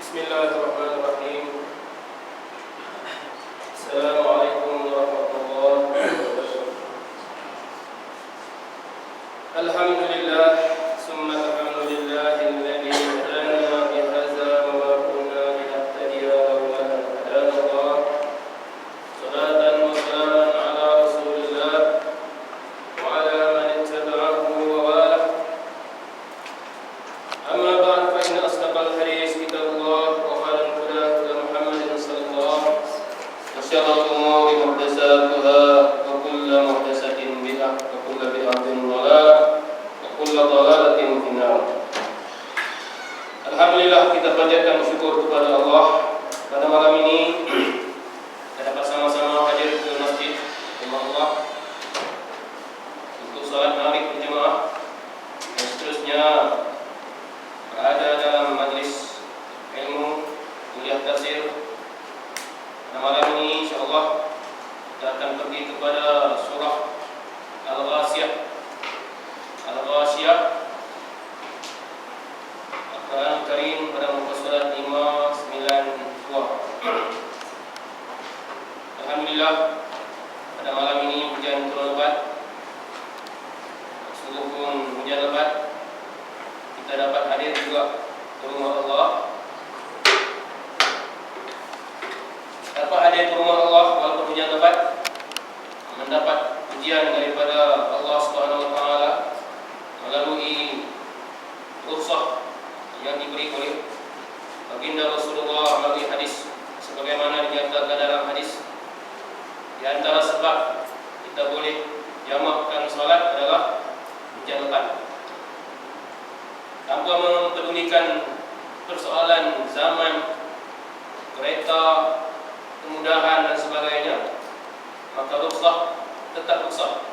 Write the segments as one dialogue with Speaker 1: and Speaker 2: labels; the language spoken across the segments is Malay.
Speaker 1: Bismillahirrahmanirrahim. Assalamualaikum warahmatullahi wabarakatuh. Alhamdulillah, summa alhamdulillahilladzi hadana bihadza wa ma kunna linahtadiya lawla an hadana Allah. Salatan wa salaman ala Rasulillah wa ala man ittaba'ahu wa walah. Amma ba'd, fa inna asdaqal hadits kitabullah wa khairal huda huda Muhammadin sallallahu alaihi wasallam. Wa syarrul umuri muhdatsatuha wa kullu muhdatsatin bid'ah wa kullu bid'atin dhalalah wa kullu dhalalatin finnar. Alhamdulillah, kita panjatkan syukur kepada Allah pada malam ini kita dapat sama-sama hadir ke masjid rumah Allah untuk salat maghrib berjemaah dan seterusnya berada dalam majlis ilmu kuliah tafsir. Pada malam ini insyaallah kita akan pergi kepada surah Al-Ghashiyah. Al-Ghashiyah, Al-Quran Karim pada muka surat 592. Alhamdulillah, pada malam ini hujan turun lebat. Sungguh pun hujan lebat, kita dapat hadir juga ke rumah Allah. Dapat hadir ke rumah Allah walaupun hujan lebat, mendapat ujian daripada Allah Subhanahu wa taala melalui rukhsah yang diberi oleh baginda Rasulullah melalui hadis sebagaimana dinyatakan dalam hadis. Di antara sebab kita boleh jamakkan salat adalah hujan lebat. Tanpa mempedulikan persoalan zaman, kereta, kemudahan dan sebagainya, maka rukhsah tetap rukhsah.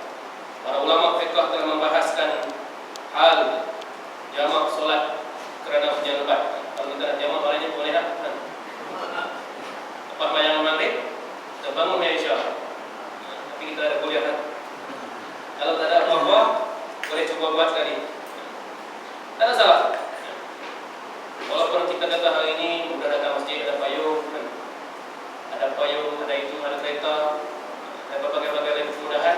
Speaker 1: Para ulama fiqh telah membahaskan hal jamak solat kerana hujan lebat. Kalau kita nak jamak malahnya boleh tak? Lepas bayang maghrib kita bangun ya Isya, tapi kita ada kuliah kan? Kalau tak ada apa-apa boleh cuba buat sekali, tak ada salah. Walaupun kita kata hari ini sudah datang masjid, ada payung, ada itu, ada kereta, ada berbagai-bagai kemudahan,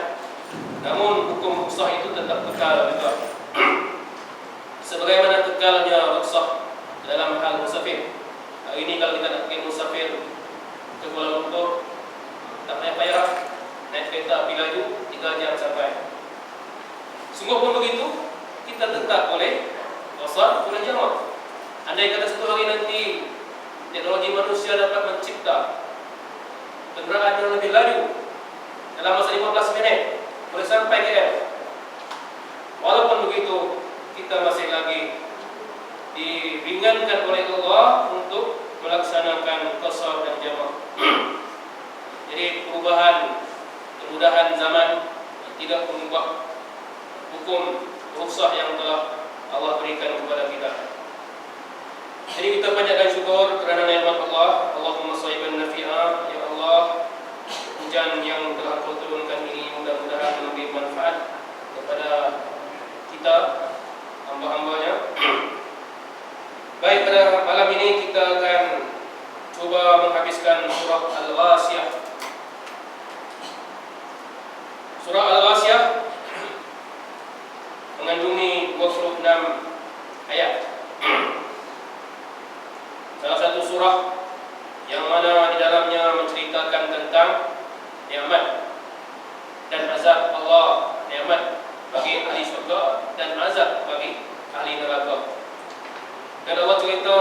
Speaker 1: namun hukum rukhsah itu tetap kekal juga. Sebagaimana kekalnya rukhsah dalam hal musafir. Hari ini kalau kita nak pergi musafir ke Kuala Lumpur, tak payah naik kereta api laju 3 jam sampai. Sungguh pun begitu, kita tetap boleh rukhsah, boleh jamak. Andai kata satu hari nanti teknologi manusia dapat mencipta kenderaan yang lebih laju, dalam masa 15 minit boleh sampai KL. Walaupun begitu, kita masih lagi diringankan oleh Allah untuk melaksanakan qasar dan jamak. Jadi perubahan, kemudahan zaman tidak mengubah hukum rukhsah yang telah Allah berikan kepada kita. Jadi kita panjatkan syukur kerana nikmat Allah. Allahumma shayban nafi'a. Ya Allah, hujan yang telah Kau turunkan ini mudah-mudahan memberi manfaat kepada kita, hamba-hambanya. Baik, pada malam ini kita akan cuba menghabiskan surah Al-Ghashiyah. Surah Al-Ghashiyah mengandungi 26 ayat. Salah satu surah yang mana di dalamnya menceritakan tentang nikmat dan azab Allah, nikmat bagi ahli syurga dan azab bagi ahli neraka. Dan Allah cerita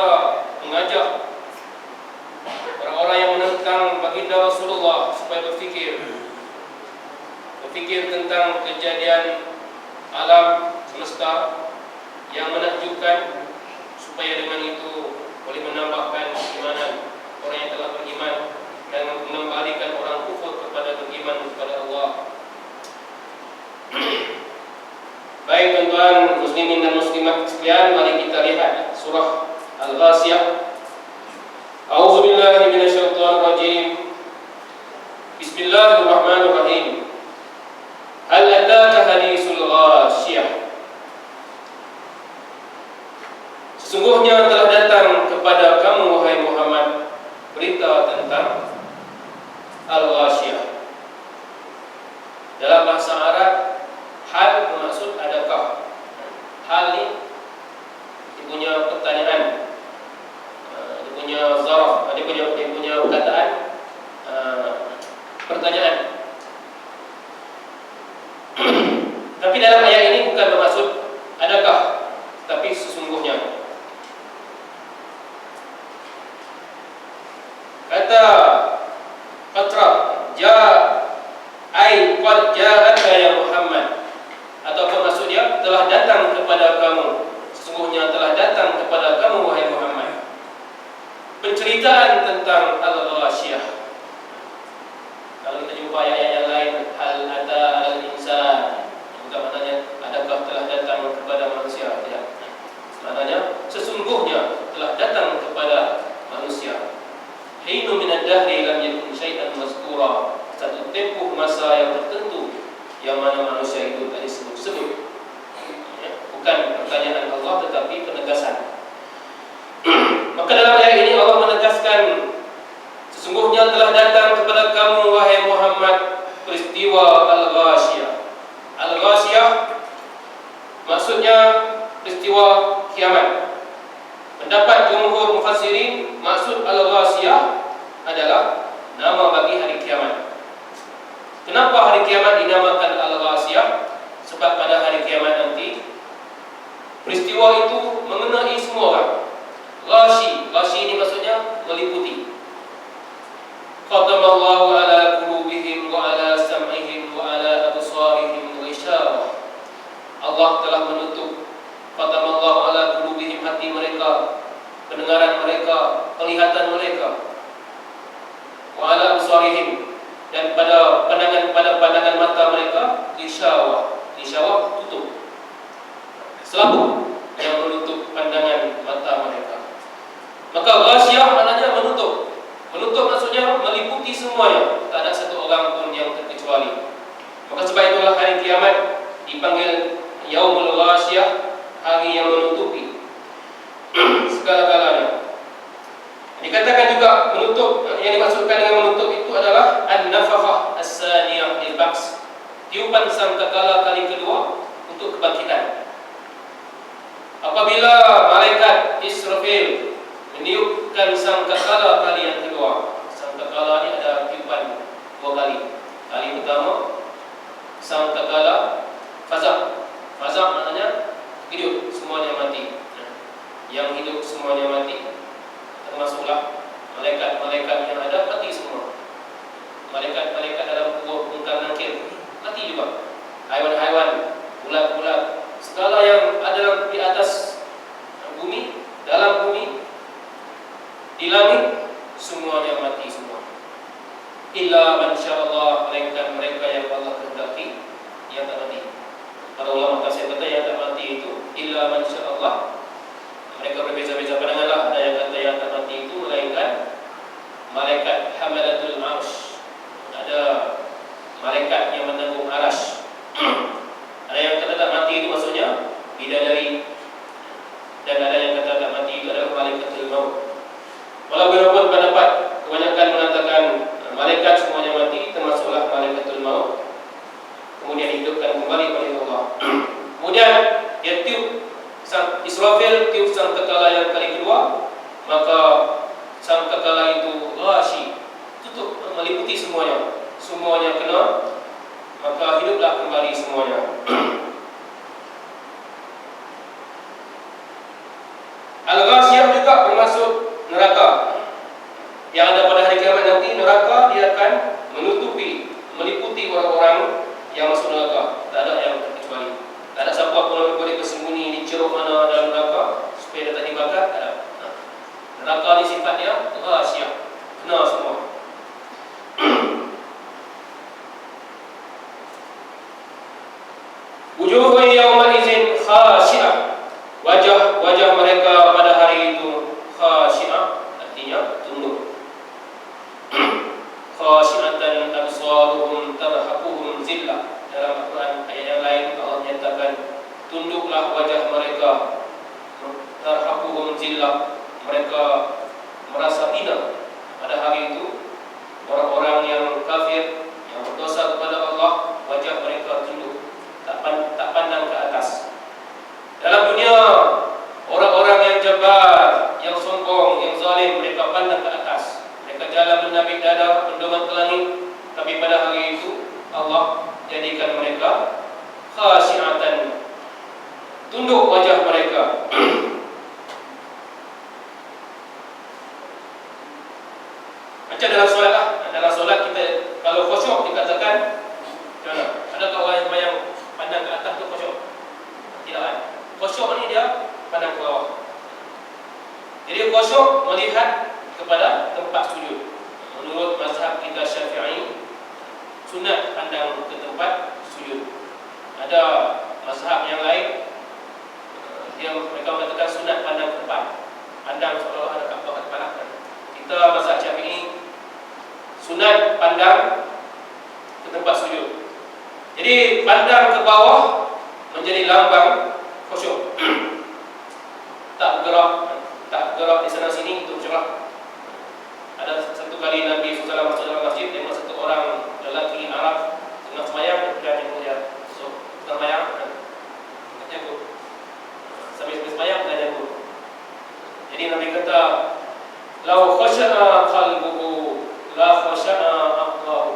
Speaker 1: mengajak orang-orang yang menentang baginda Rasulullah supaya berfikir tentang kejadian alam semesta yang menakjubkan, supaya dengan itu boleh menambahkan keimanan orang yang telah beriman dan mengembalikan orang kufur kepada beriman kepada Allah. Baik tuan-tuan muslimin dan muslimat sekalian, mari kita lihat surah Al-Ghashiyah. A'udzubillahi minasyaitonirrajim. Bismillahirrahmanirrahim. Hal ataka hadisul ghashiyah. Sesungguhnya telah datang kepada kamu berita tentang al-ghashiyah. Dalam bahasa Arab, hal bermaksud adakah. Hal ni dia punya pertanyaan, dia punya zaraf, dia punya perkataan pertanyaan. Tapi dalam ayat ini bukan bermaksud adakah, tapi sesungguhnya. Kata Qatrab, qad ja'aka ya Muhammad, ataupun maksud dia telah datang kepada kamu, sesungguhnya telah datang kepada kamu wahai Muhammad. Penceritaan tentang al-ghashiyah. Kalau kita jumpa ayat-ayat yang lain, hal ata al-insan, bukan maknanya adakah telah datang kepada manusia, tidak. Maknanya sesungguhnya telah datang kepada manusia. Hinu minad dahri lam yakun syai'an mazkura, satu tempoh masa yang tertentu yang mana manusia itu tak disebut-sebut. Bukan pertanyaan Allah tetapi penegasan. Maka dalam ayat ini Allah menegaskan, sesungguhnya telah datang kepada kamu wahai Muhammad peristiwa al-ghashiyah. Al-ghashiyah maksudnya peristiwa kiamat. Pendapat jumhur mufassirin, maksud al-ghashiyah adalah nama bagi hari kiamat. Kenapa hari kiamat dinamakan al-ghashiyah? Sebab pada hari kiamat nanti peristiwa itu mengenai semua orang. Ghashi ini maksudnya meliputi. Khatamallahu ala qulubihim wa ala sam'ihim wa ala absarihim ghishawah. Allah telah menutup khatamallahu ala qulubihim, hati mereka, pendengaran mereka, penglihatan mereka, wa ala absarihim, dan pada pandangan mata mereka ghishawah. Ghishawah tutup, selaput yang menutup pandangan mata mereka. Maka ghashiyah maknanya menutup. Menutup maksudnya meliputi semuanya, tak ada satu orang pun yang terkecuali. Maka sebab itulah hari kiamat dipanggil yaumul ghashiyah, hari yang menutupi segala-galanya. Dikatakan juga menutup, yang dimaksudkan dengan menutup itu adalah an-nafakhah as-saniyah lil ba'ts, tiupan sangkakala kali kedua untuk kebangkitan. Apabila malaikat Israfil meniupkan sangkakala kali yang kedua. Sangkakala ini ada tiupan dua kali. Kali pertama sangkakala fazak. Fazak maknanya hidup semuanya mati. Yang hidup semuanya mati, termasuklah malaikat-malaikat yang ada mati semua. Malaikat-malaikat dalam kubur mungkar nakir mati juga. Haiwan-haiwan, ulat-ulat, segala yang ada di atas bumi, dalam bumi, di langit, semuanya mati semua. Illa man sya'allah, melainkan mereka yang Allah kehendaki yang tak mati. Para ulama tafsir kata yang tak mati itu illa man sya'allah. Mereka berbeza-beza pandangan lah. Ada yang kata yang tak mati itu melainkan malaikat hamalatul arsh, ada malaikat yang menanggung arash. Ada yang kata tak mati itu maksudnya bidadari, dan ada yang kata tak mati itu adalah malaikatul maut. Walau berapapun pendapat, kebanyakan mengatakan malaikat semuanya mati, termasuklah malaikatul maut, kemudian hidupkan kembali oleh Allah. Kemudian dia tiup, Israfil tiup sangkakala yang kali kedua, maka sangkakala itu ghashi, tutup, meliputi semuanya. Semuanya kena, maka hiduplah kembali semuanya. Al-ghashiyah juga bermaksud neraka. Yang ada pada hari kiamat nanti, neraka dia akan menutupi, meliputi orang-orang yang masuk neraka. Tak ada yang terkecuali. Tak ada siapa pun yang boleh bersembunyi di ceruk mana dalam neraka supaya dia tak dibakar. Tak ada. Neraka ni sifatnya ghashiyah, kena semua. Wujuhun yawma idzin khashi'ah. Wajah-wajah mereka pada hari itu khashi'ah, artinya tunduk. Khashi'atan absaruhum tarhaquhum zillah. Dalam Al-Quran ayat yang lain Allah menyatakan tunduklah wajah mereka, tarhaquhum zillah, mereka merasa hina. pada hari itu orang-orang yang kafir, yang berdosa kepada Allah, wajah mereka tunduk, tak pandang ke atas. Dalam dunia, orang-orang yang jabar, yang sombong, yang zalim, mereka pandang ke atas. Mereka jalan menabik dada, mendongak ke langit. Tapi pada hari itu Allah jadikan mereka khasyi'atan, tunduk wajah mereka. Macam dalam solat lah. Dalam solat kita kalau khusyuk dikatakan macam mana? Adakah orang yang sembahyang pandang ke atas tu khusyuk? Tidak kan? Khusyuk ni dia pandang ke bawah. Jadi khusyuk melihat kepada tempat sujud. Menurut mazhab kita Syafi'i, sunat pandang ke tempat sujud. Ada mazhab yang lain yang mereka mengatakan sunat pandang ke depan, pandang seolah-olah ada Kaabah di depan. Kita mazhab Syafi'i sunat pandang ke tempat sujud. Jadi pandang ke bawah menjadi lambang khusyuk. Tak bergerak di sana sini untuk cerah. Ada satu kali Nabi SAW masuk dalam masjid, tengok satu orang lelaki Arab tengah sembahyang, dia jenguk dia. So, tengah sembahyang, dia jenguk. Sambil sembahyang, dia jenguk. Jadi Nabi kata, "Lau khasya'a qalbuhu la khasya'a aqlahu."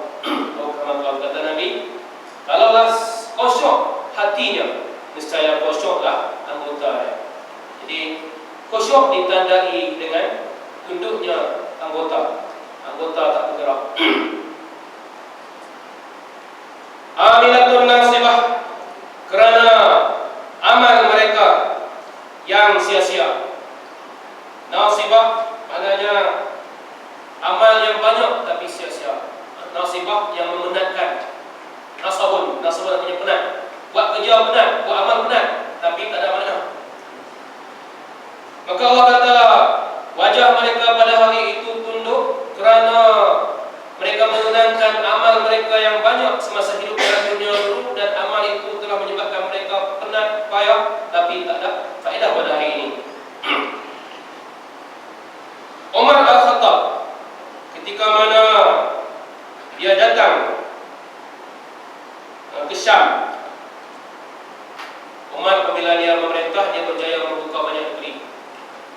Speaker 1: Kata Nabi, kalaulah khusyuk hatinya, nescaya khusyuklah anggotanya. Jadi khusyuk ditandai dengan tunduknya anggota tak bergerak. Amilatun nasibah, kerana amal mereka yang sia-sia. Nasibah maknanya amal yang banyak tapi sia-sia. Nasibah yang memenatkan. Nasabun artinya penat. Buat kerja penat, buat amal penat, tapi tak ada makna. Maka Allah kata, wajah mereka pada hari itu tunduk kerana mereka mengenangkan amal mereka yang banyak semasa hidup dalam dunia dulu, dan amal itu telah menyebabkan mereka penat, payah, tapi tak ada faedah pada hari ini. Umar Al-Khattab ketika mana dia datang ke Syam, Umar apabila dia memerintah, dia berjaya membuka banyak negeri.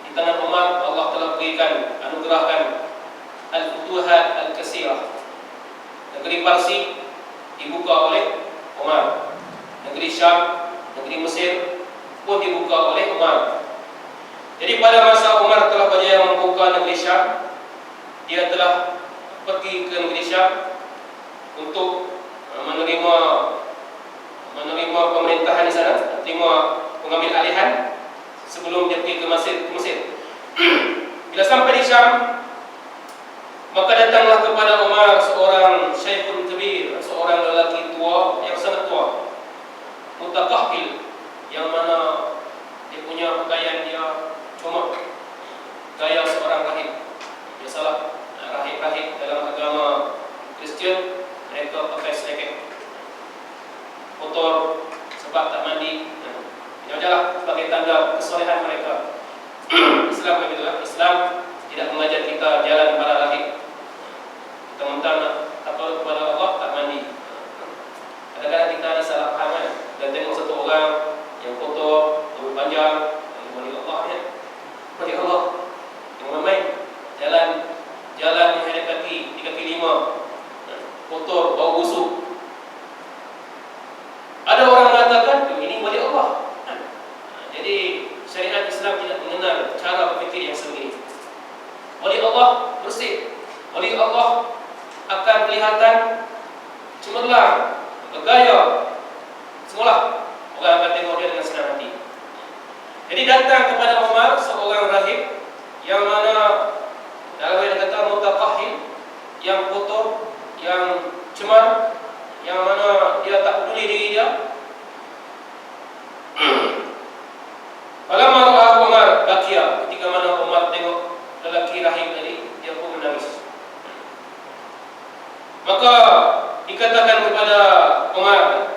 Speaker 1: Di tangan Umar Allah telah berikan, anugerahkan Al-Futuhat Al-Kasirah. Negeri Parsi dibuka oleh Umar. Negeri Syam, negeri Mesir pun dibuka oleh Umar. Jadi pada masa Umar telah berjaya membuka negeri Syam, dia telah pergi ke negeri Syam untuk menerima pemerintahan di sana, menerima pengambil alihan sebelum dia pergi ke Mesir. Bila sampai di Syam, maka datanglah kepada Umar seorang Syekhun Kabir, seorang lelaki tua yang sangat tua, mutakahhil, yang mana dia punya pakaian dia cuma gaya seorang rahib. Biasalah rahib-rahib dalam agama Kristian, mereka pakai selekeh, kotor sebab tak mandi. Ini adalah sebagai tanda kesolehan mereka. Islam begitulah. Islam tidak mengajar kita jalan para rahib. Kita mentang takut kepada Allah, tak mandi. Kadang-kadang kita ada salah faham kan? Dan tengok satu orang yang kotor, rambut panjang, wali Allah ya. Wali Allah yang main jalan yang ada kaki 3 kaki 5, kotor, bau busuk. Ada orang mengatakan ini wali Allah. Jadi syariat Islam tidak mengenal cara berfikir yang sebegini. Wali Allah bersih, wali Allah akan kelihatan cemerlang, bergaya. Semualah orang akan tengok dia dengan senang hati. Jadi datang kepada Umar seorang rahib yang mana dalam ayat kata mutakahhil, yang kotor, yang cemar, yang mana dia tak peduli diri dia. Falamma ra'a Umar bakia, ketika mana Umar tengok lelaki rahib tadi, dia pun menangis. Maka dikatakan kepada Umar,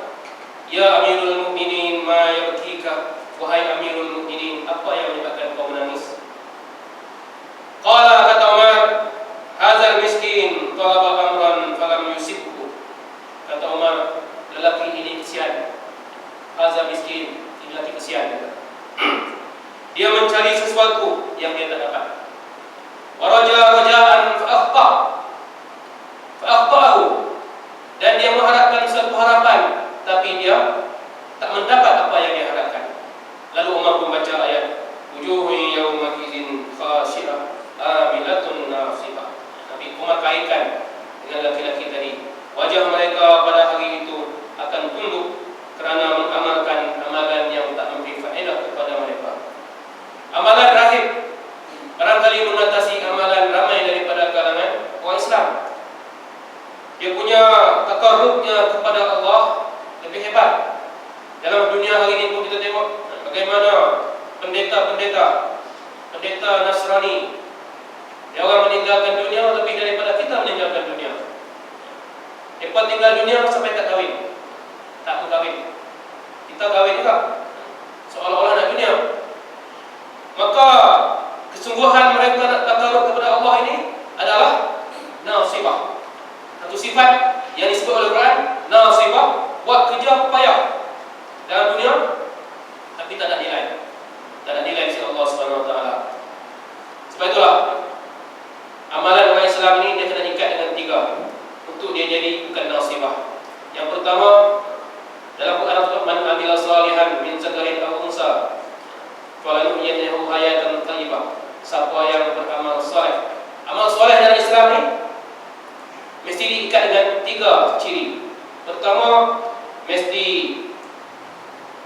Speaker 1: "Ya Amirul Mukminin, ma yabkika?" Wahai Amirul Mukminin, apa yang menyebabkan kau menangis? Qala, kata Umar, sesuatu yang dia tak dapat. Rajaan fa'akhta'ahu, dan dia mengharapkan satu harapan tapi dia tak mendapat apa yang dia harapkan. Lalu Umar membaca ayat wujuhun yawma idzin khashi'ah amilatun nasibah. Nabi Umar kaitkan dengan laki-laki tadi. Wajah mereka pada hari itu akan tunduk kerana mengamalkan amalan yang tak memberi faedah kepada mereka. Amalan rahib barangkali mengatasi amalan ramai daripada kalangan orang Islam. Dia punya takarrubnya kepada Allah lebih hebat. Dalam dunia hari ini pun kita tengok bagaimana pendeta Nasrani, dia orang meninggalkan dunia lebih daripada kita meninggalkan dunia. Mereka tinggal dunia sampai tak kahwin, tak berkahwin. Kita kahwin juga, seolah-olah nak dunia. Maka kesungguhan mereka nak takarrub kepada Allah ini adalah nasibah. Satu sifat yang disebut oleh Quran, nasibah, buat kerja payah dalam dunia tapi tak ada nilai. Tak ada nilai di sisi Allah Subhanahu Wa Taala. Sebab itulah amalan orang Islam ini dia kena ikat dengan tiga untuk dia jadi bukan nasibah. Yang pertama, dalam Quran, man amila salihan min zakarin aw unsa falanuhyiyannahu hayatan thayyibah. Siapa yang beramal soleh. Amal soleh dalam Islam ni mesti diikat dengan tiga ciri. Pertama, mesti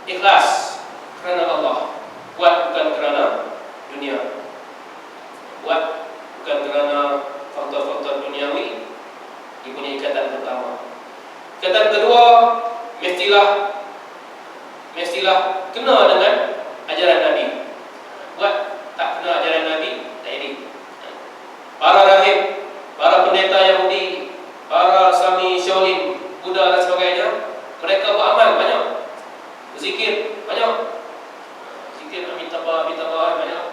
Speaker 1: ikhlas kerana Allah, buat bukan kerana dunia, buat bukan kerana faktor-faktor duniawi. Dia punya ikatan pertama. Ikatan kedua, mestilah kena dengan ajaran Nabi. Buat tak kena ajaran Nabi, tak jadi. Para rahib, para pendeta Yahudi, para Sami Shaolin, Buddha dan sebagainya, mereka beramal banyak, berzikir banyak, zikir amitabha banyak,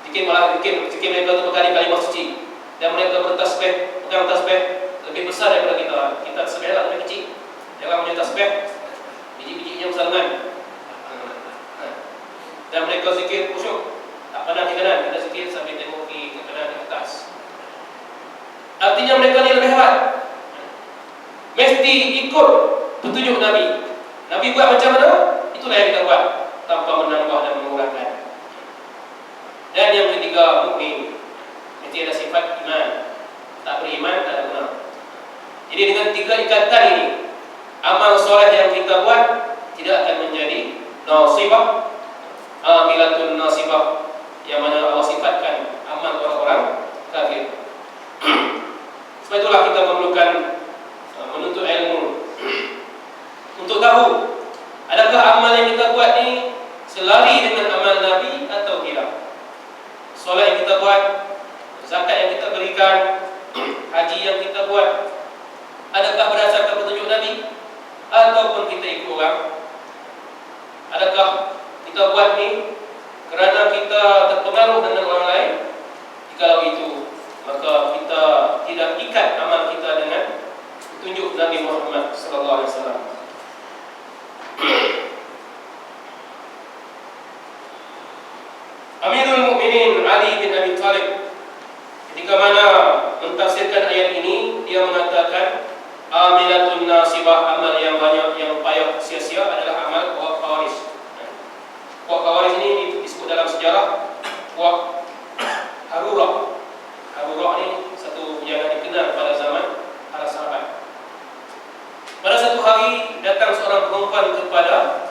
Speaker 1: zikir mereka tu berkali-kali suci, dan mereka bertasbih, pegang tasbih lebih besar daripada kita. Kita tasbih lah lebih kecil, dia orang punya tasbih biji-bijinya besar kan. Dan mereka zikir khusyuk, tak pandang ke kanan, kita zikir sambil tengok ke kanan, ke atas. Artinya mereka ni lebih hebat. Mesti ikut petunjuk Nabi. Nabi buat macam mana, itulah yang kita buat, tanpa menambah dan mengurangkan. Dan yang ketiga, mukmin. Mesti ada sifat iman. Tak beriman, tak ada guna. Jadi dengan tiga ikatan ini, amal soleh yang kita buat tidak akan menjadi nasibah, amilatun nasibah, yang mana Allah sifatkan amal orang-orang kafir. Sebab itulah kita memerlukan menuntut ilmu untuk tahu adakah amal yang kita buat ni selari dengan amal Nabi atau tidak. Solat yang kita buat, zakat yang kita berikan, haji yang kita buat, adakah berdasarkan petunjuk Nabi ataupun kita ikut orang? Adakah kita buat ni kerana kita terpengaruh dengan orang lain? Jikalau itu, maka kita tidak ikat amal kita dengan petunjuk Nabi Muhammad sallallahu alaihi wasallam. Amirul Mukminin Ali bin Abi Thalib ketika mana mentafsirkan ayat ini, dia mengatakan amilatun nasibah, amal yang banyak yang payah sia-sia adalah amal puak Khawarij. Puak Khawarij ini disebut dalam sejarah puak Harurah. Harurah ini satu yang dikenal pada zaman para sahabat. Pada satu hari datang seorang perempuan kepada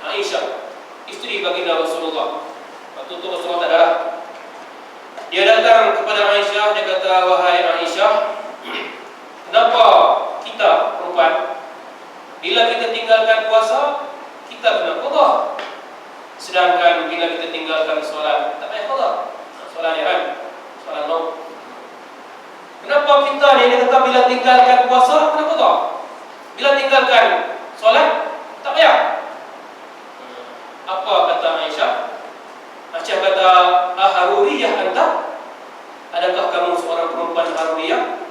Speaker 1: Aisyah, isteri baginda Rasulullah. Waktu itu Rasulullah tak ada. Dia datang kepada Aisyah, dia kata, wahai Aisyah, kenapa kita perempuan bila kita tinggalkan puasa kita kena qada, sedangkan bila kita tinggalkan solat tak payah qada? Solat ni kan, solat maut. Kenapa kita ni, dia kata bila tinggalkan puasa kena qada, bila tinggalkan solat tak payah? Apa kata Aisyah? Aisyah kata, Haruriyah anta? Adakah kamu seorang perempuan Haruriyah?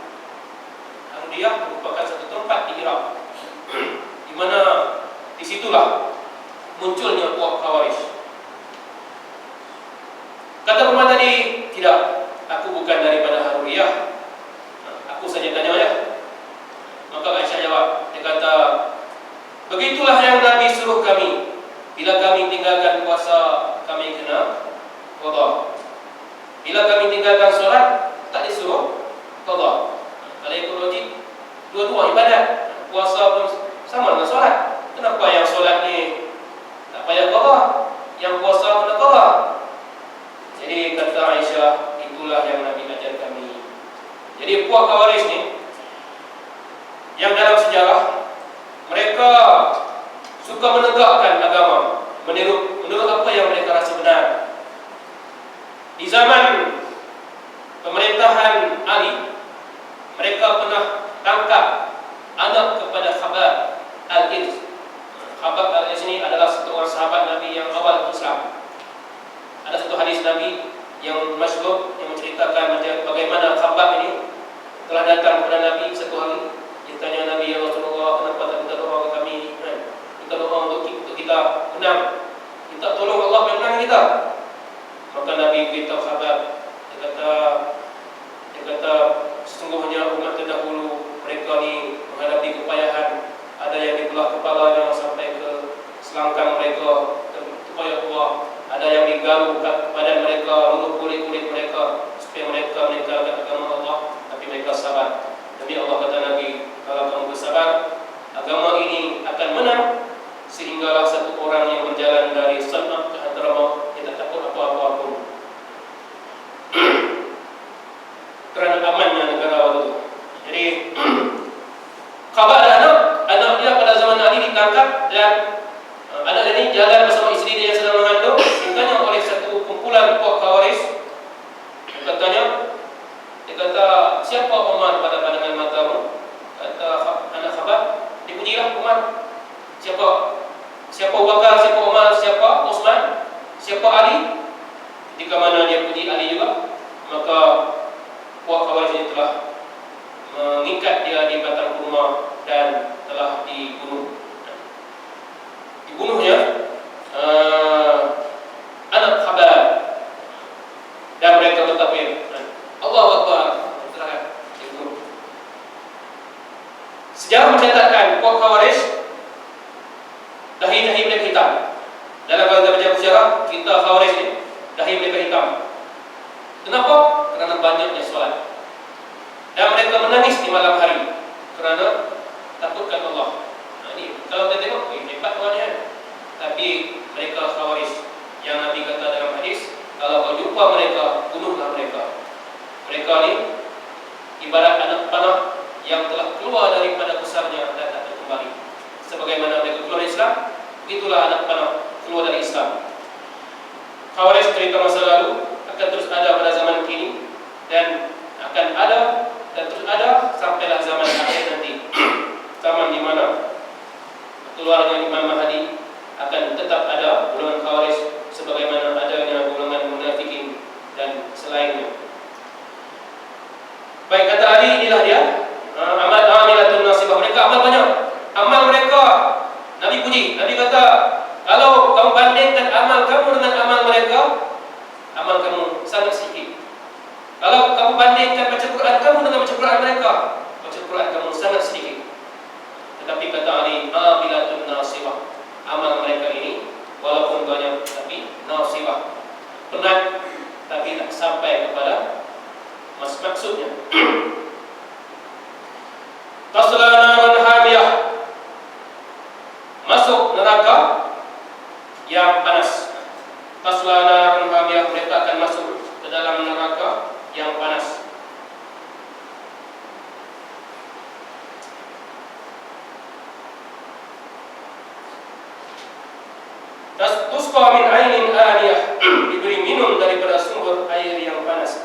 Speaker 1: Haruriyah merupakan satu tempat di Iraq, di mana disitulah munculnya puak Khawarij. Ali, tidak, aku bukan daripada Haruriyah, aku saja tanya ya. Maka Aisyah jawab, dia kata, begitulah yang Nabi suruh kami. Bila kami tinggalkan puasa, kami kena qada. Bila kami tinggalkan solat, tak disuruh qada. Kalau ikut logik, dua-dua ibadat. Puasa pun sama dengan solat. Kenapa yang solat ni tak payah qada, yang puasa kena qada? Jadi kata Aisyah, itulah yang Nabi ajar kami. Jadi puak Khawarij ni, yang dalam sejarah mereka suka menegakkan agama menurut apa yang mereka rasa benar. Di zaman pemerintahan Ali, mereka pernah tangkap anak kepada Khabbab al-Ijz. Khabbab al-Ijz ini adalah satu orang sahabat Nabi yang awal Islam. Ada satu hadis Nabi yang masyhur yang menceritakan bagaimana Khabbab ini telah datang kepada Nabi satu hari. Dia tanya Nabi, ya Rasulullah, kenapa tak minta doa ke kami? Minta doa untuk kita menang, minta tolong Allah menang kita. Maka Nabi beritahu Khabbab, dia kata sesungguhnya umat terdahulu mereka ni menghadapi kepayahan. Ada yang dibelah kepalanya sampai ke selangkang mereka supaya Allah. Ada yang digaru badan mereka, luluh kulit-kulit mereka supaya mereka meninggalkan agama Allah, tapi mereka sabar. Demi Allah, kata Nabi, kalau kamu bersabar, agama ini akan menang. Sehinggalah satu orang yang berjalan dari Salma ke Hadramaut, dia tak takut apa-apa pun. Kerana amannya negara waktu itu. Jadi Khabbab ada anak dia pada zaman Ali ditangkap, dan anak dia ini jalan bersama isteri dia yang sedang mengandung. Ditanya oleh satu kumpulan puak Khawarij. Dia kata, siapa Umar pada pandangan matamu? Kata anak Khabbab, dipujilah Umar. Siapa Abu Bakar, siapa Umar, siapa Utsman, siapa Ali? Ketika mana dia puji Ali juga, maka puak Khawarij ini telah mengikat dia di batang kurma dan telah dibunuh. Dibunuhnya anak Khabbab, dan mereka bertakbir, Allahu Akbar. Dibunuh. Sejarah mencatatkan puak Khawarij dahi mereka hitam. Dalam kalau kita baca sejarah, kita Khawarij ni dahi mereka hitam. Kenapa? Kerana banyaknya solat. Dan mereka menangis di malam hari kerana takutkan Allah. Ini kalau kita tengok, hebat orang ni. Tapi mereka Khawarij yang Nabi kata dalam hadis, kalau kau jumpa mereka, bunuhlah mereka. Mereka ni ibarat anak panah yang telah keluar daripada besarnya dan tak kembali. Sebagaimana mereka keluar dari Islam, begitulah anak panah keluar dari Islam. Khawarij cerita masa lalu akan terus ada pada zaman kini, dan akan ada dan terus ada sampailah zaman akhir nanti. Zaman di mana keluarga Imam Mahdi akan tetap ada golongan Khawarij, sebagaimana adanya golongan munafikin dan selainnya. Baik, kata Ali, inilah dia amal amilatun nasibah. Mereka amal banyak. Amal mereka Nabi puji. Nabi kata, kalau kamu bandingkan amal kamu dengan amal mereka, amal kamu sangat sedikit. Kalau kamu bandingkan baca Quran kamu dengan baca Quran mereka, baca Quran kamu sangat sedikit. Tetapi kata Ali, amilatun nasibah. Amal mereka ini walaupun banyak, tapi nasibah, penat, tapi tak sampai kepada maksudnya. Tasla naran hamiyah, masuk neraka yang panas. Tasla naran hamiyah, mereka akan masuk ke dalam neraka yang panas. Tusqa min ainin aniyah, diberi minum daripada sumber air yang panas.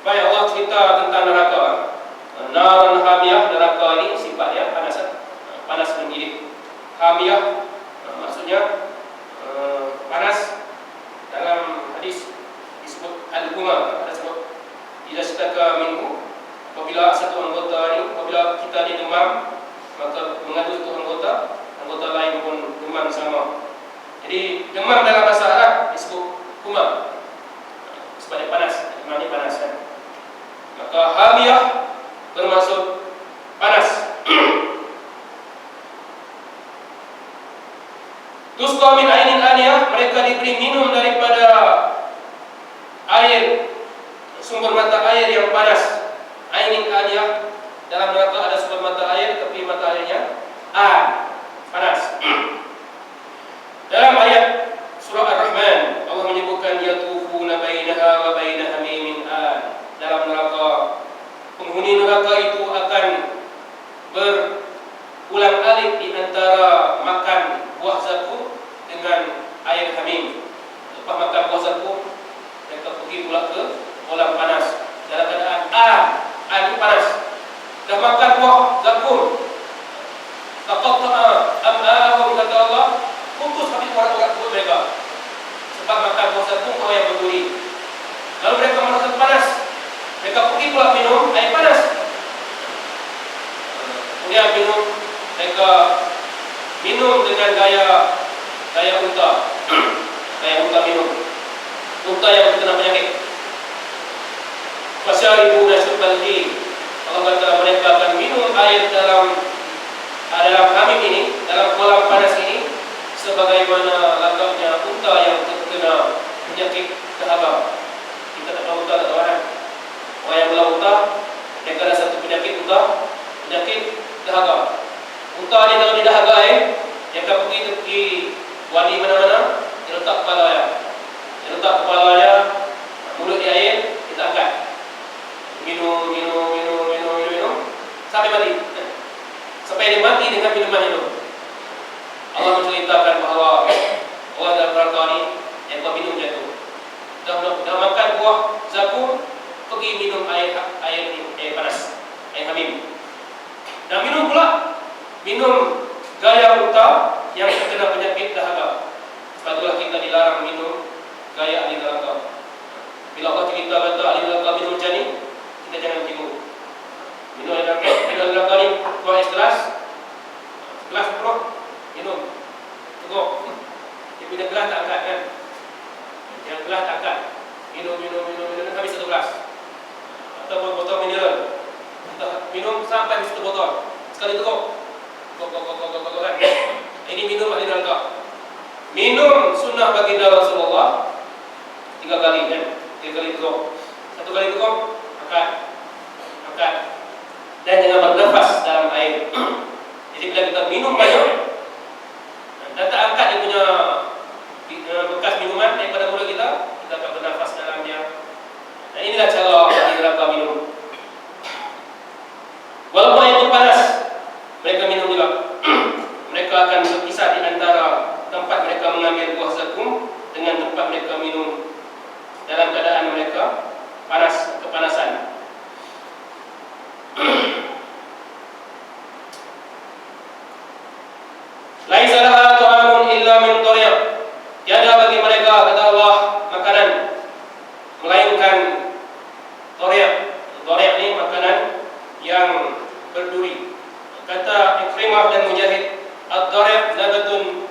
Speaker 1: Baik, Allah cerita tentang neraka. Naran hamiyah, neraka ini sifatnya panas, panas menggiling. Hamiyah maksudnya panas. Dalam hadis disebut al-humam, ada sebut idza staka minhu, apabila satu anggota ini, apabila kita ni demam, maka mengadu satu anggota lain pun demam sama. Jadi demam dalam bahasa Arab disebut humam. panas. Dalam ayat surah Ar-Rahman, Allah menyebutkan yatufuna bainaha wa baina hamimin an. Dalam neraka, penghuni neraka itu akan berulang-alik di antara makan buah zakum dengan air hamim. Lepas makan buah zakum, mereka pergi pula ke kolam panas dalam keadaan ini panas. Dah makan buah zakum, taqatta'a am'a'ahum, kata Allah, putus habis urat-urat perut mereka sebab makan buah zakum kau yang berduri. Lalu mereka merasa panas, mereka pergi pula minum air panas. Kemudian mereka minum dengan gaya unta. Gaya unta minum. Unta yang terkena penyakit. Fasyaribuna syurbal him. Allah kata mereka akan minum air dalam hamim ini, dalam kolam panas ini, sebagaimana lagaknya unta yang terkena penyakit dahaga. Kita tak tahu unta tak tahu kan? Orang yang belah unta, mereka ada satu penyakit unta, penyakit dahaga. Unta ni kalau dia dahaga dia akan pergi wadi mana-mana, dia letak kepalanya, mulut di air, kita angkat. Minum sampai mati. Sampai dia mati dengan minuman itu. Allah menceritakan bahawa orang dalam neraka ni yang kau minum jatuh. Dah makan buah zakum, pergi minum air panas, air hamim. Dan minum gaya unta yang terkena penyakit dahaga. Sebab itulah kita dilarang minum gaya ahli neraka. Bila Allah cerita kata ahli neraka minum macam ni, kita jangan tiru. Minum ahli neraka ni keluar gelas penuh, minum. Tengok, dia punya gelas tak angkat kan? Yang gelas tak angkat, minum habis satu gelas. Atau botol mineral, minum sampai habis satu botol. Sekali tengok kan? Ini minum ahli neraka. Minum sunnah baginda Rasulullah 3 kali kan? 3 kali tengok. 1 kali tengok, angkat. Dan jangan bernafas dalam air. Jadi bila kita minum banyak dan tak angkat dia punya bekas minuman daripada mulut kita akan bernafas dalamnya. Dan inilah cara ahli neraka minum. Walaupun air itu panas, mereka minum juga. Mereka akan berkisar di antara tempat mereka mengambil buah zakum dengan tempat mereka minum dalam keadaan mereka kepanasan. Laisa laha ta'amun illa min dhari'. Tiada bagi mereka, kata Allah, makanan melainkan dhari'. Dhari' ni makanan yang berduri. Kata Ikrimah dan Mujahid, ad-dhari' nabatun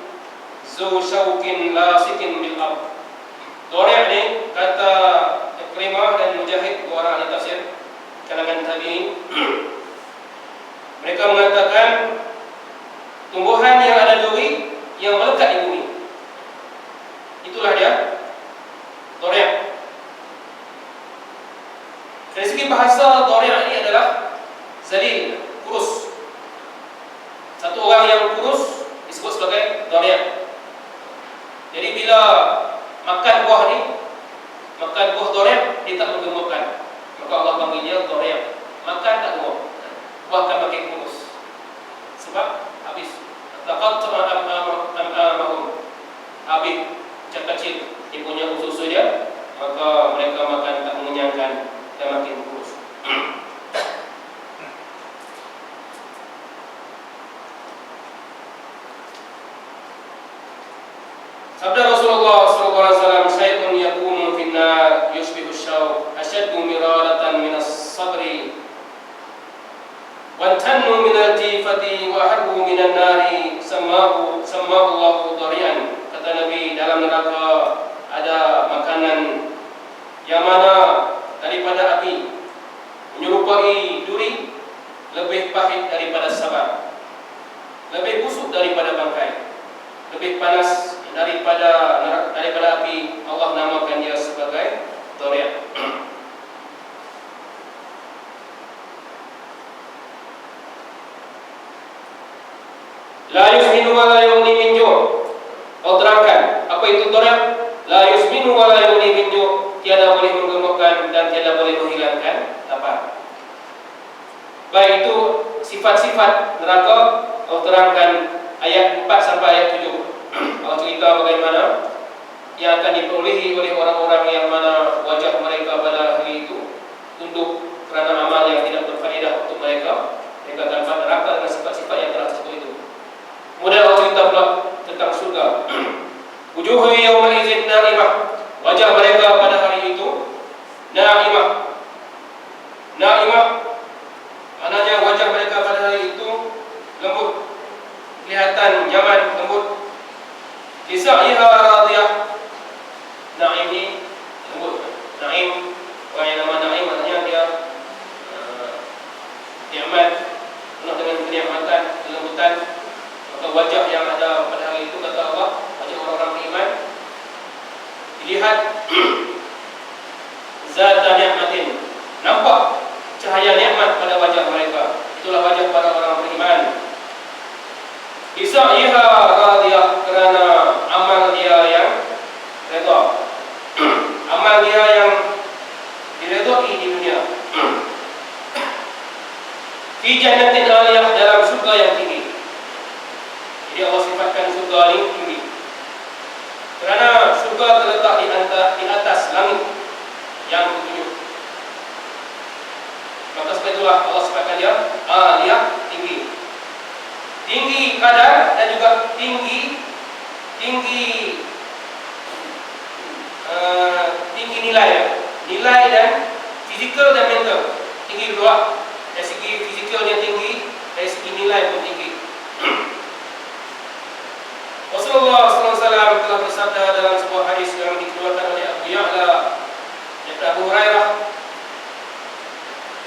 Speaker 1: zu syaukin lasikin bil ard. Dhari' ni kata Ikrimah dan Mujahid, dua orang ahli tafsir kalangan tabi'in, mereka mengatakan tumbuhan yang ada duri yang melekat di bumi. Itulah dia dhari'. Dari segi bahasa, dhari' ini adalah zalil, kurus. Satu orang yang kurus disebut sebagai dhari'. Jadi bila makan buah dhari', dia tak menggemukkan, maka Allah panggil dia dhari'. Makan tak gemuk, buah akan makin kurus. Sebab habis taqattama am'amahum, habis kecil dia punya usus dia, maka mereka makan tak mengenyangkan dan makin kurus. Sabda Rasulullah SAW, syai'un yakumu fin nar yushbihu asy-syaw ashaddu miraratan min as-sabri wa tannu min al-jifati wa harbu min an-nari sammahu Allahu dhari'an. Kata Nabi, dalam neraka ada makanan yang mana daripada api, menyerupai duri, lebih pahit daripada sabar, lebih busuk daripada bangkai, lebih panas daripada api. Allah namakan dia sebagai dhari'. tiada boleh menggemukkan dan tiada boleh menghilangkan lapar. Baik itu sifat-sifat neraka. Allah terangkan ayat 4 sampai ayat 7. Allah cerita bagaimana yang akan diperolehi oleh orang-orang yang mana wajah mereka pada hari itu tunduk kerana amal yang tidak berfaedah untuk mereka. Mereka akan dapat neraka dengan sifat-sifat yang telah disebut itu. Kemudian Allah cerita pula tentang surga. Wujuhu yawma idzin na'imah. Wajah mereka pada hari itu na'imah. Na'imah maknanya wajah mereka pada hari itu lembut, kelihatan nyaman, lembut. Lisa'iha radiyah. Na'im ini lembut. Na'im, orang yang nama Na'im maknanya dia nikmat, penuh dengan kenikmatan, kelembutan. Maka wajah yang ada pada hari itu, kata Allah, wajah orang-orang beriman dilihat zata ni'matin, nampak cahaya nikmat pada wajah mereka. Itulah wajah para orang beriman. Isa'iha radiyah, kerana amal dia yang redha. Amal dia yang diredai di dunia. Fi jannatin 'aliyah, dalam surga yang tinggi. Jadi Allah sifatkan surga ini tinggi kerana surga terletak di atas langit yang ketujuh. Maka sebab itulah Allah sifatkan dia 'aliyah, tinggi. Tinggi kadar dan juga tinggi nilai ya. Nilai dan fizikal dan mental. Tinggi dua. Dari segi fizikalnya tinggi, dari segi nilai pun tinggi. Rasulullah SAW telah bersabda dalam sebuah hadis yang dikeluarkan oleh Abu Ya'la dan Abu Hurairah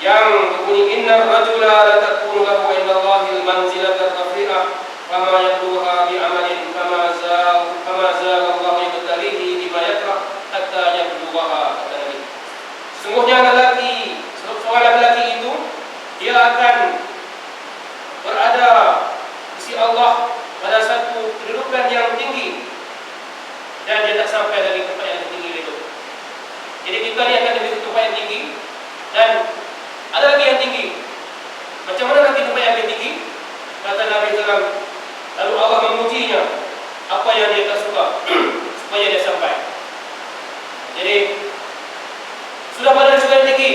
Speaker 1: yang berbunyi, inna rajula la takunu lahu indallahil manzilatul rafi'ah fama yabluha bi amalin fama zala Allah yabtalihi bima yakrah hatta yabluha, kata Nabi. Sungguhnya seorang lelaki itu dia akan berada di sisi Allah pada satu kedudukan yang tinggi dan dia tak sampai dari tempat yang tinggi itu. Jadi kita ni akan di tempat yang tinggi dan ada lagi yang tinggi. Macam mana nanti tempat yang tinggi? Kata Nabi SAW, lalu Allah memujinya apa yang dia tak suka supaya dia sampai. Jadi sudah pada surga yang tinggi,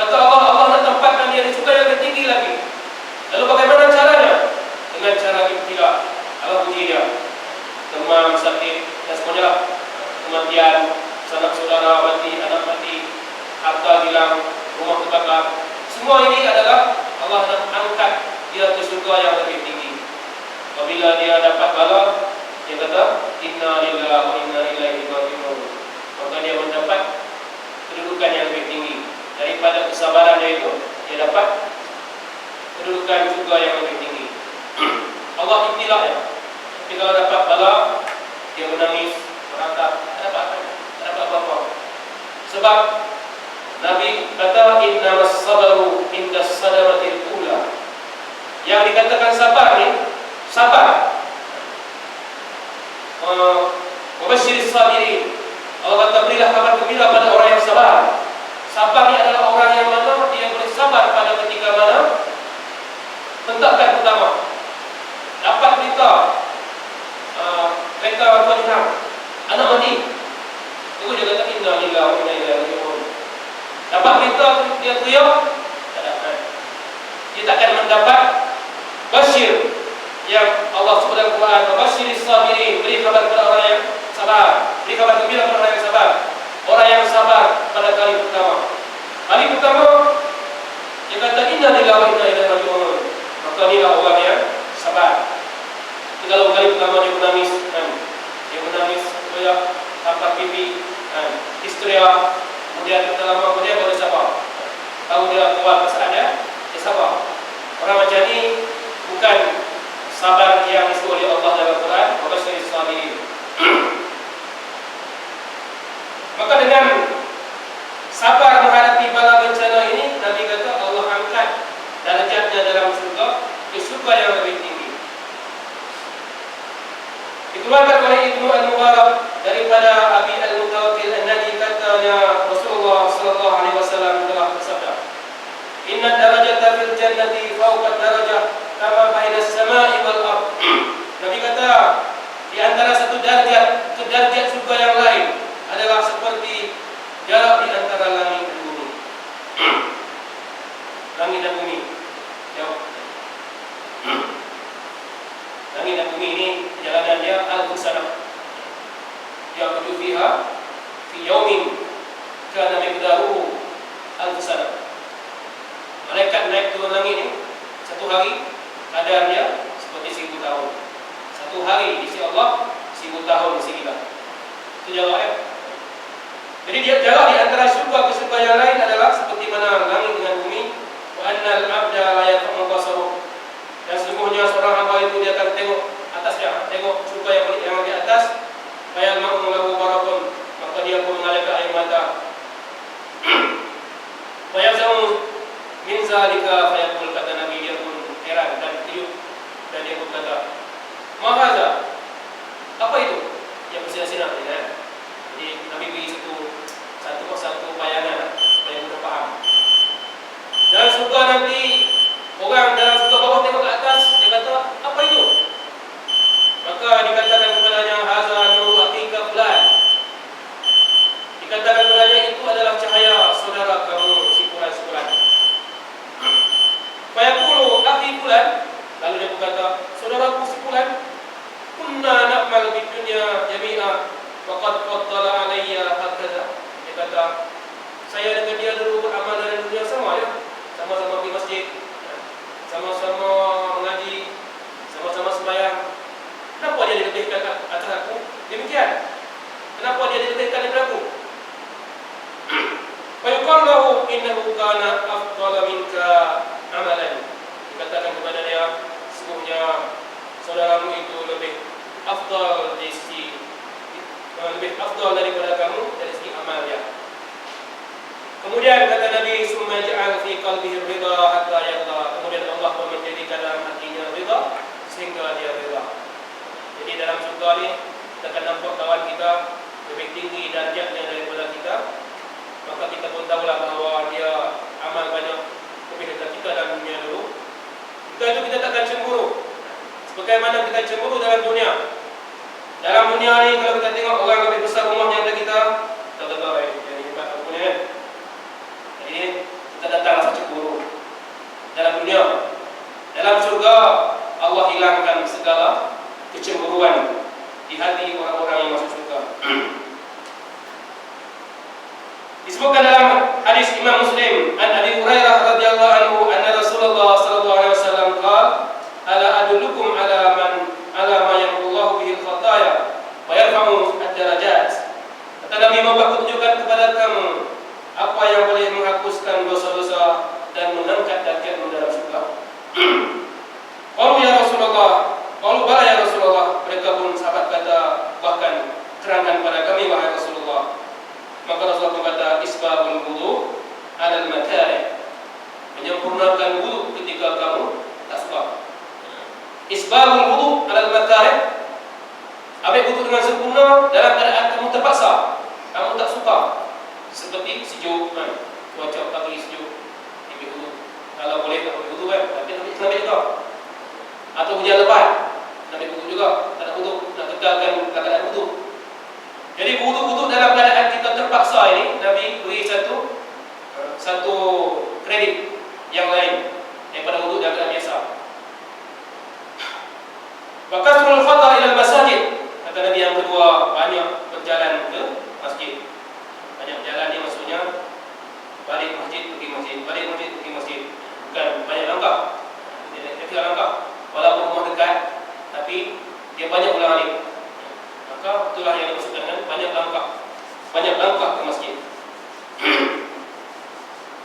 Speaker 1: kata Allah nak tempatkan dia di surga yang lebih tinggi lagi. Lalu bagaimana caranya? Dengan cara ibtila. Allah puji dia, demam, sakit dan semuanya lah. Kematian, sanak saudara mati, anak mati, harta hilang, rumah terbakar. Semua ini adalah Allah nak angkat dia ke surga yang lebih tinggi. Apabila dia dapat bala, dia kata inna lillahi wa inna ilaihi raji'un. Maka dia mendapat kedudukan yang lebih tinggi. Daripada kesabaran dia itu, dia dapat kedudukan surga yang lebih tinggi. Allah ibtilah ya. Tapi kalau dapat bala, dia menangis, meratap, tak dapat apa-apa. Sebab Nabi kata innamas sabaru indas sadamatil ula. Yang dikatakan sabar ni, sabar. Mubasyiris sabirin. Allah kata berilah kabar gembira pada orang yang sabar. Sabar ni adalah orang yang mana dia boleh sabar pada ketika mana hentakan pertama dapat berita kereta tuan hilang, anak mati. Itu dia kata inna lillahi wa inna ilaihi raji'un. Dapat berita dia teriak, tak dapat. Dia takkan mendapat basyir yang Allah sebut dalam Quran, basyiris sabirin, beri kabar kepada orang yang sabar, beri kabar gembira kepada orang yang sabar. Orang yang sabar pada kali pertama. Kali pertama dia kata inna lillahi wa inna ilaihi raji'un. Maka inilah orang yang sabar. Kalau kali pertama dia menangis, dia menangis, koyak, tampar pipi, histeria, kemudian kita lama kemudian baru sabar. Tahu dia keluar kesaannya, dia sabar. Orang macam ni bukan sabar yang disebut oleh Allah dalam Quran, mubasyiris sabirin. Maka dengan sabar menghadapi bala bencana ini, Nabi kata Allah angkat darjatnya dalam surga ke surga yang lebih tinggi. Dikeluarkan oleh Ibnu Al-Mubarak daripada Abi Al-Mutawakkil An-Naji, katanya fawqa darajah kama baina as-sama'i wal ard. Nabi kata di antara satu derajat ke derajat surga yang lain adalah seperti jarak di antara langit dan bumi. Langit dan bumi jauh. Langit dan bumi ini perjalanan dia alfu sanah. Ya'budu fiha fi yaumin kana miqdaruhu alfu sanah. Malaikat naik turun langit ini satu hari kadarnya seperti 1000 tahun. Satu hari di sisi Allah 1000 tahun di sisi kita. Itu jarak. Jadi dia jarak di antara surga ke surga yang lain adalah seperti mana langit dengan bumi. Wa annal abda la yaqum basaruh. Dan sesungguhnya seorang hamba itu dia akan tengok atasnya, tengok surga yang di atas. Bayal ma'u lahu barakun, maka dia pun mengalirkan air mata. Wa yaz'u min zalika fayaqul, kata Nabi, dia pun heran dan terkejut dan dia berkata, "Mahaza?" Apa itu? Yang bersinar-sinar ya. Jadi Nabi beri satu bayangan supaya mudah faham. Dalam surga nanti orang dalam surga bawah tengok ke atas, dia kata, "Apa itu?" Maka dikatakan kepadanya, "Haza nuru akhika fulan." Dikatakan kepadanya, itu adalah cahaya saudara kamu si fulan. Fayaqulu akhi fulan, lalu dia berkata, "Saudaraku si fulan, kunna na'mal bid dunya jami'a wa qad faddala alayya hakadha." Dia kata, saya dengan dia dulu beramal dalam dunia sama ya. Sama-sama pergi masjid, sama-sama mengaji, sama-sama sembahyang. Kenapa dia dilebihkan atas aku? Demikian. Kenapa dia dilebihkan daripada aku? Fa yuqal lahu innahu kana afdala minka amalan. Dikatakan kepada dia, sesungguhnya saudaramu itu lebih afdal dari segi lebih afdal daripada kamu dari segi amal dia. Kemudian kata Nabi, summa ja'al fi qalbihi ridha hatta yarda. Kemudian Allah pun menjadikan dalam hatinya ridha sehingga dia ridha. Jadi dalam surga ni kita akan nampak kawan kita lebih tinggi darjatnya daripada kita. Maka kita pun tahulah bahawa dia amal banyak lebih daripada kita dalam dunia dulu. Jika itu kita takkan cemburu. Sebagaimana kita cemburu dalam dunia. Dalam dunia ni kalau kita tengok orang lebih besar rumahnya daripada kita, kita kata, "Ini hebat aku ni." Jadi kita datang rasa cemburu. Dalam dunia, dalam surga Allah hilangkan segala kecemburuan di hati orang-orang yang masuk surga. Disebutkan dalam hadis Imam Muslim, an Abi Hurairah radhiyallahu anhu, anna Rasulullah sallallahu alaihi wasallam qala, "Ala adullukum ala ma yamhullahu bihi al-khataya wa yarfa'u ad-darajat." Kata Nabi, mau aku tunjukkan kepada kamu apa yang boleh menghapuskan dosa-dosa dan mengangkat derajatmu dalam surga. Qalu ya Rasulullah, qalu bala ya Rasulullah. Mereka pun sahabat kata, bahkan terangkan pada kami wahai Rasulullah. Maka Rasulullah berkata, isbabul wudu 'alal makarih. Menyempurnakan wudu ketika kamu tak suka. Isbabul wudu 'alal makarih. Ambil wudu dengan sempurna dalam keadaan kamu terpaksa, kamu tak suka. Seperti sejuk kan, cuaca pagi sejuk, ambil wudu. Kalau boleh tak ambil wudu kan, tapi ambil juga. Atau hujan lebat, ambil wudu juga. Tak ada wudu, nak kekalkan keadaan wudu. Jadi wudu dalam keadaan kita terpaksa ini, Nabi beri satu kredit yang lain daripada wudu dalam keadaan biasa. Wa kasrul khata ila al-masajid. Kata Nabi yang kedua, banyak berjalan ke masjid. Banyak jalan ni maksudnya balik masjid pergi masjid, balik masjid pergi masjid. Bukan banyak langkah. Dia langkah. Walaupun rumah dekat, tapi dia banyak ulang-alik. Maka itulah yang dimaksudkan dengan banyak langkah ke masjid.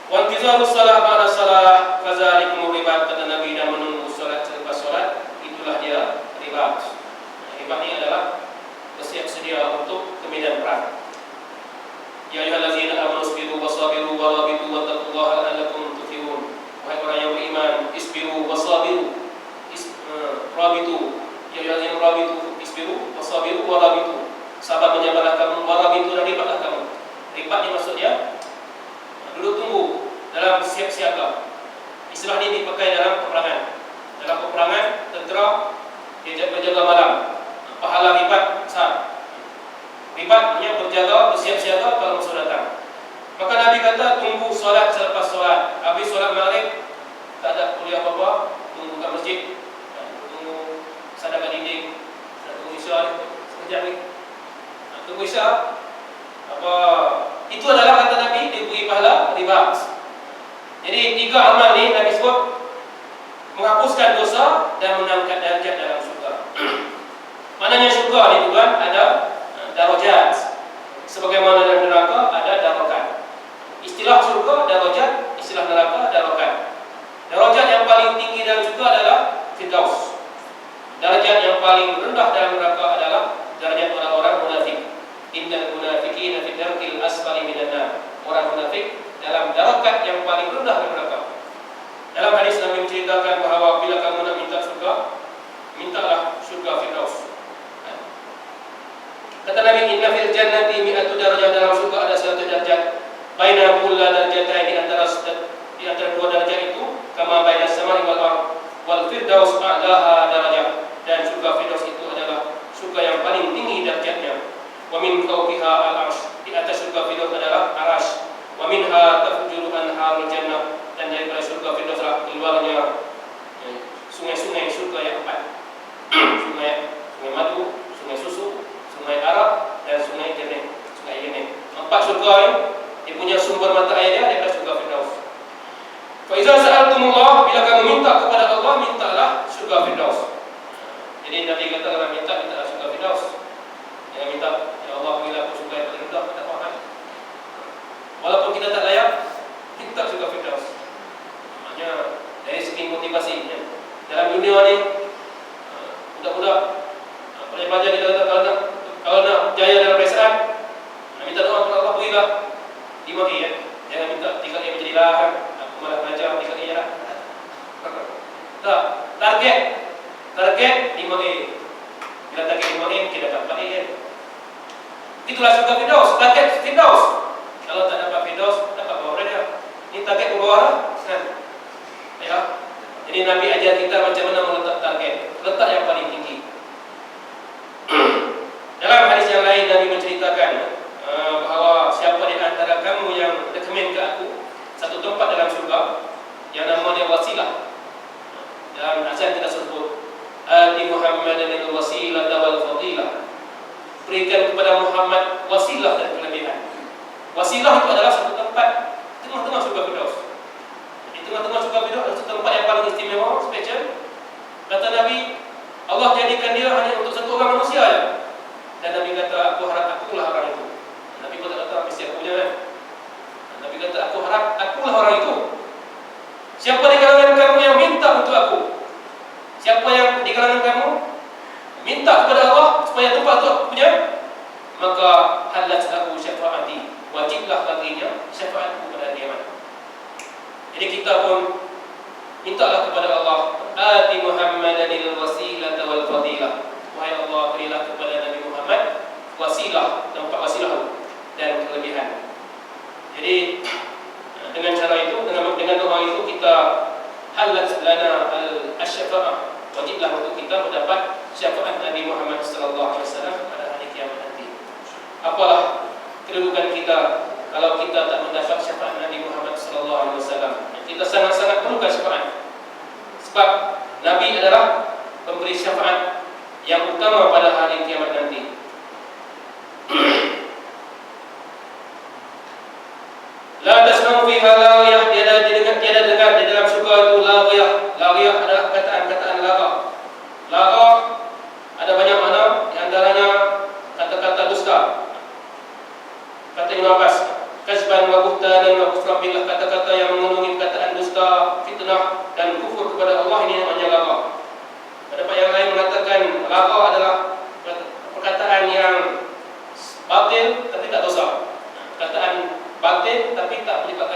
Speaker 1: Wa intizarus salah ba'da salah fazalikum ribat. Kata Nabi, dan menunggu solat selepas solat, itulah dia ribat. Ribat ini adalah bersiap sedia untuk ke medan perang. Ya ayyuhallazina amanu isbiru wasabiru warabitu wattaqullaha la'allakum tuflihun. Wahai orang yang beriman, isbiru wasabiru, rabitu. Ya ayyuhallazina rabitu, isbiru wasabiru warabitu. Sabar menyabarlah kamu, warabitu, dan ribatlah kamu. Ribat ni maksudnya duduk tunggu dalam siap siaga. Istilah ini dipakai dalam peperangan. Dalam peperangan, tentera dia berjaga malam. Pahala ribat besar. Ribatnya berjaga, bersiap-siaga kalau musuh datang. Maka Nabi kata tunggu solat selepas solat. Habis solat maghrib tak ada kuliah apa-apa, tunggu kat masjid, tunggu sadar kat dinding, tunggu isya sekejap ni. Tunggu isya apa? Itu adalah kata Nabi diberi pahala ribat. Jadi 3 amal ni Nabi sebut menghapuskan dosa dan mengangkat darjat dalam syurga. Maknanya syurga ni tuan ada darajat. Sebagaimana dalam neraka ada darakat. Istilah syurga darajat, istilah neraka darakat. Darajat yang paling tinggi dalam syurga adalah firdaus. Darajat yang paling rendah dalam neraka adalah darajat orang-orang munafik. Innal munafiqina fi darkil asfali minan nar. Orang munafik dalam darakat yang paling rendah dalam neraka. Dalam hadis Nabi menceritakan bahawa bila kamu nak minta syurga, mintalah syurga firdaus. Kata Nabi, inna fil jannati mi'atu darajah, dalam syurga ada 100 darjat. Baina kulla darjatain, di antara 2 darjat itu kama baina samai wal ardh, wal firdaus a'laha darajah, dan syurga firdaus itu adalah syurga yang paling tinggi darjatnya. Wa min fawqiha al-'arsy, di atas syurga firdaus adalah arasy. Wa minha tafjuru anharul jannah, dan daripada syurga firdaus keluarnya sungai-sungai syurga yang 4. sungai madu, sungai susu, sungai Arab, dan sungai jernih, sungai jernih. 4 syurga ini dia punya sumber mata air dia adalah syurga firdaus. Fa iza sa'altumullah, bila kamu minta kepada Allah, mintalah syurga firdaus. Jadi Nabi kata kalau mintalah syurga firdaus. Jangan minta ya Allah berilah aku syurga yang paling rendah, tak apa. Walaupun kita tak layak, minta syurga firdaus. Maknanya dari segi motivasi ya. Dalam dunia ni budak-budak pelajar kita kata kalau nak jaya dalam peperiksaan, minta doa kepada Allah berilah 5A ya. Jangan minta 3A menjadilah aku malah belajar 3A je lah. Tak, target 5A. Bila target 5A mungkin dapat 4A kan. Itulah syurga firdaus, target firdaus. Kalau tak dapat firdaus, dapat bawah dia. Ini target ke bawah lah kan. Ya. Jadi Nabi ajar kita macam mana meletak target, letak yang paling tinggi. Dalam hadis yang lain Nabi menceritakan bahawa siapa di antara kamu yang recommend ke aku satu tempat dalam syurga yang namanya wasilah. Dalam azan kita sebut Ati Muhammadan al-wasilah wal fadilah. Berikan kepada Muhammad wasilah dan kelebihan. Wasilah itu adalah satu tempat tengah-tengah syurga firdaus. Di tengah-tengah syurga firdaus adalah satu tempat yang paling istimewa, special. Kata Nabi, Allah jadikan dia hanya untuk satu orang manusia saja. Dan Nabi kata, aku harap akulah orang itu. Nabi kata mesti aku punya kan. Nabi kata, aku harap akulah orang itu. Siapa di kalangan kamu yang minta untuk aku? Siapa yang di kalangan kamu minta kepada Allah supaya tempat itu aku punya, maka halat aku syafaati, wajiblah baginya syafaatku pada kiamat. Jadi kita pun mintalah kepada Allah, Ati Muhammadanil wasilata wal fadilah. Wahai Allah, berilah kepada Nabi Muhammad wasilah, tempat wasilah dan kelebihan. Jadi dengan cara itu, dengan doa itu kita halat lana al-syafa'ah, wajiblah untuk kita mendapat syafaat Nabi Muhammad sallallahu alaihi wasallam pada hari kiamat nanti. Apalah kedudukan kita kalau kita tak mendapat syafaat Nabi Muhammad sallallahu alaihi wasallam. Kita sangat-sangat perlukan syafaat. Sebab Nabi adalah pemberi syafaat yang utama pada hari kiamat nanti. La tasma'u fiha laghiyah, tiada dengar di dalam syurga itu laghiyah. Laghiyah adalah kataan-kataan lagha. Lagha ada banyak makna, di antaranya kata-kata dusta. Kata Ibn Abbas, kasban wa buhtanan wa kufran billah, kata-kata yang mengandungi perkataan dusta, fitnah dan kufur kepada Allah, ini namanya lagha. Pendapat yang lain mengatakan lagha adalah perkataan yang batil tapi tak dosa. Perkataan batil tapi tak menyebabkan